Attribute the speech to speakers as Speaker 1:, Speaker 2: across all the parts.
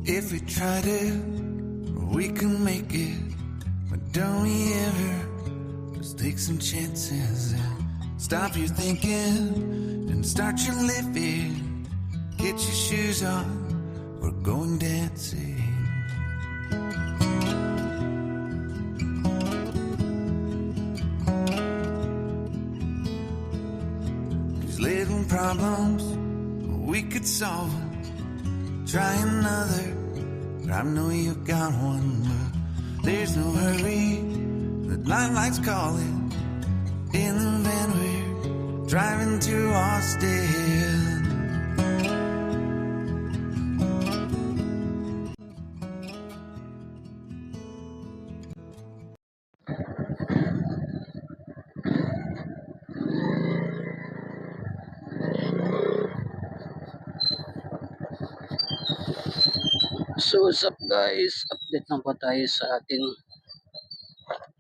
Speaker 1: If we try to, we can make it. But don't we ever just take some chances and stop your thinking and start your living. Get your shoes on, we're going dancing. These little problems, we could solve them. Try another, but I know you've got one. But there's no hurry, the night light's calling. In the van we're driving to Austin.
Speaker 2: So what's up guys, update lang po tayo sa ating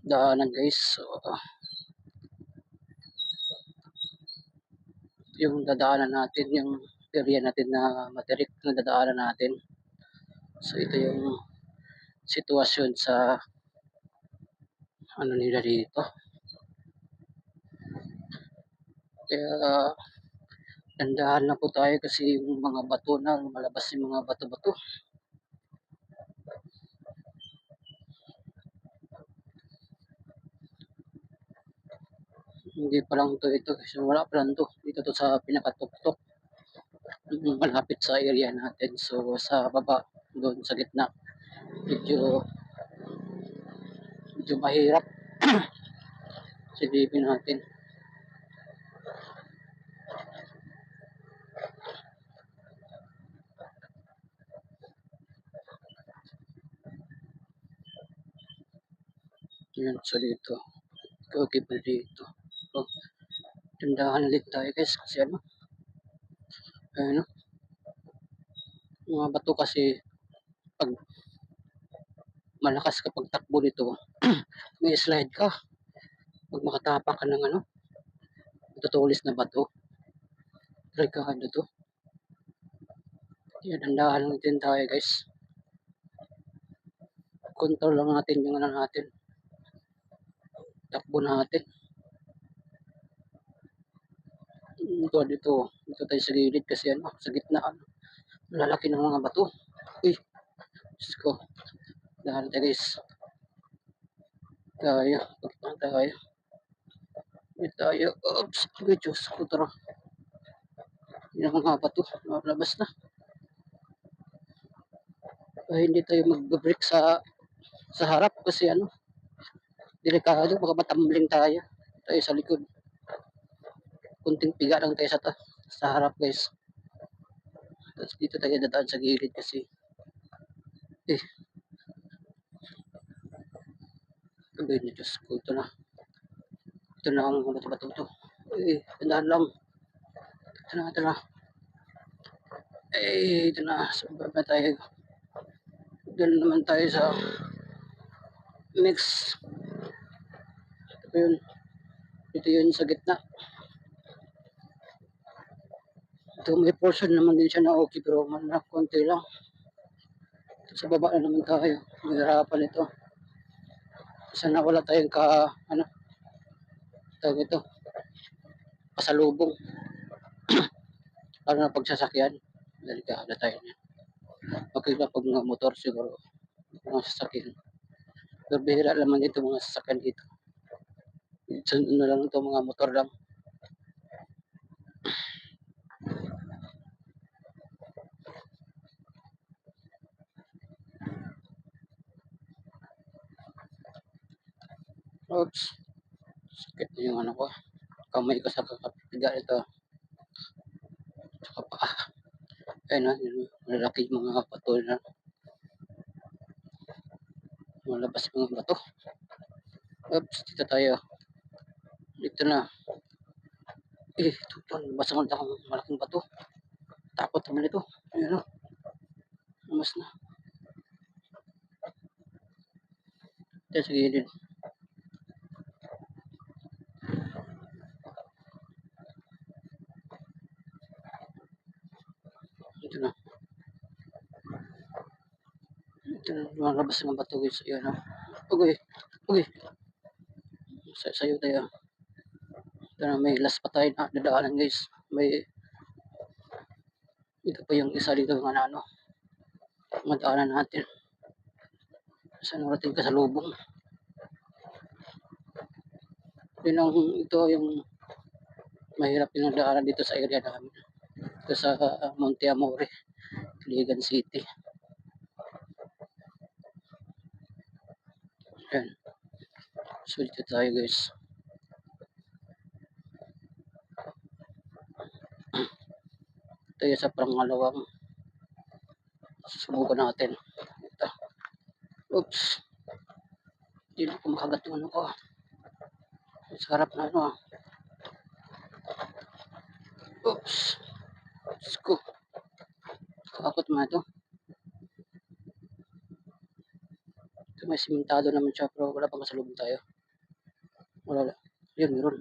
Speaker 2: daanan guys. So yung dadaanan natin, yung area natin na matirik na dadaanan natin. So ito yung sitwasyon sa ano nila dito. Kaya dandahan na po tayo kasi yung mga bato na lumalabas, yung mga bato-bato. Hindi pa lang ito kasi wala pa lang dito to sa pinakatuktok, malapit sa area natin. So sa baba doon sa gitna medyo mahirap silipin natin. Yan, so dito okay pa dito. So tindahan ulit tayo guys kasi ano, mga bato kasi pag malakas kapag takbo nito may slide ka pag makatapak ka ng tutulis na bato. Delikado to. Yan, dandahan lang din tayo guys. Control lang natin yung natin, takbo natin. Dito tayo sa gilid kasi sa gitna lalaki ng mga bato. Diyos ko, dahan tayo guys. Tayo. Oops, Diyos ko, tara. Yung mga bato labas na. Hindi tayo mag-break sa harap kasi delikado, baka matambling tayo sa likod. Kunting piga lang tayo sa harap guys. Tapos dito tayo dadaan sa gilid kasi sabi niyo, Diyos ko, ito na ang bato-bato to. Tandaan lang. Ito na. Ito na. Sabab na tayo. Doon naman tayo sa next. Ito yun sa gitna. Ito may portion naman din siya na okay, pero konti lang. Ito sa baba na naman tayo. Mahirapan ito. Sana wala tayong tawag ito, pasalubong. Lalo na pagsasakyan. Delikado tayo niya. Okay lang pag mga motor siguro. Mga sasakyan. Pero bihira naman dito mga sasakyan dito. Lang ito, mga motor lang. Oops. Sakit na yung ko. Kamay ko sa kakapiga ito. Tsaka paa. Malaki mga bato na. Malabas mga bato. Oops, dito tayo. Dito na. Ito, basang akong malaking bato. Takot naman ito. Ayan Lamas na. Dito sa gilid. Ito na. Ito na lumalabas ng bato guys. Ayan o. Ugoy. Ugoy. Sayo tayo. Ito na may last pa tayo na dadaanan guys. May ito pa yung isa dito ng ano. Madaanan natin. Saan narating ka sa lubong. Yun ang ito yung mahirap yung daanan dito sa area namin. Ito sa Monte Amore, Iligan City. Ayan. So dito tayo guys. Ito yung sa pangalawang susubukan natin. Ito. Oops. Hindi na ko makagat yung ano ko. Sa harap na ano. Oops. Diyos ko. Kakakot mo ito. Ito may simentado naman siya pero wala pang kasalubong tayo. Wala. Yun, meron.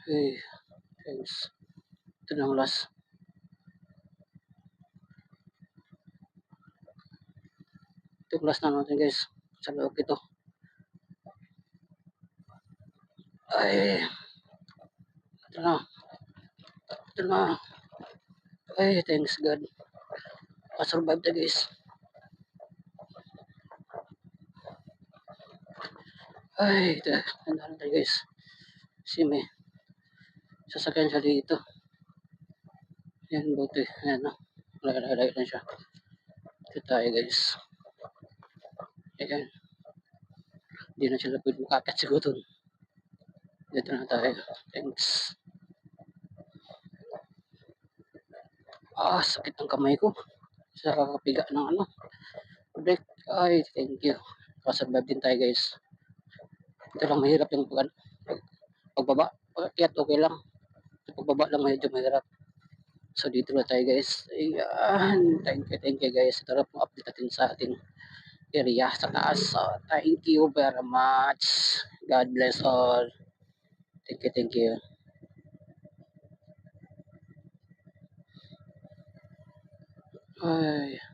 Speaker 2: Hey, thanks. Ito na ang last. Ito yung last na natin guys. Sa loob ito. Ay. Ito na. Ito na. Ay, thanks God. Survive tayo guys. Ay, ito. Nandahan tayo guys. Kasi may sasakyan siya dito. Yan, buti. Ayan na. Layo lang siya. Ito tayo guys. Ayan. Hindi na sila pwede makakat siguro dun. Dito na tayo. Thanks. Sakit ng kamay ko. Sa kakapiga ng ano. Break. Ay, thank you. Kasurvive din tayo guys. Ito lang mahirap yung pagbaba. Pag-akyat okay lang. Pagbaba lang medyo mahirap. So dito na tayo guys. Ayan. Thank you guys. Ito na pong update natin sa ating area sa taas. So, thank you very much. God bless all. Thank you. Ay.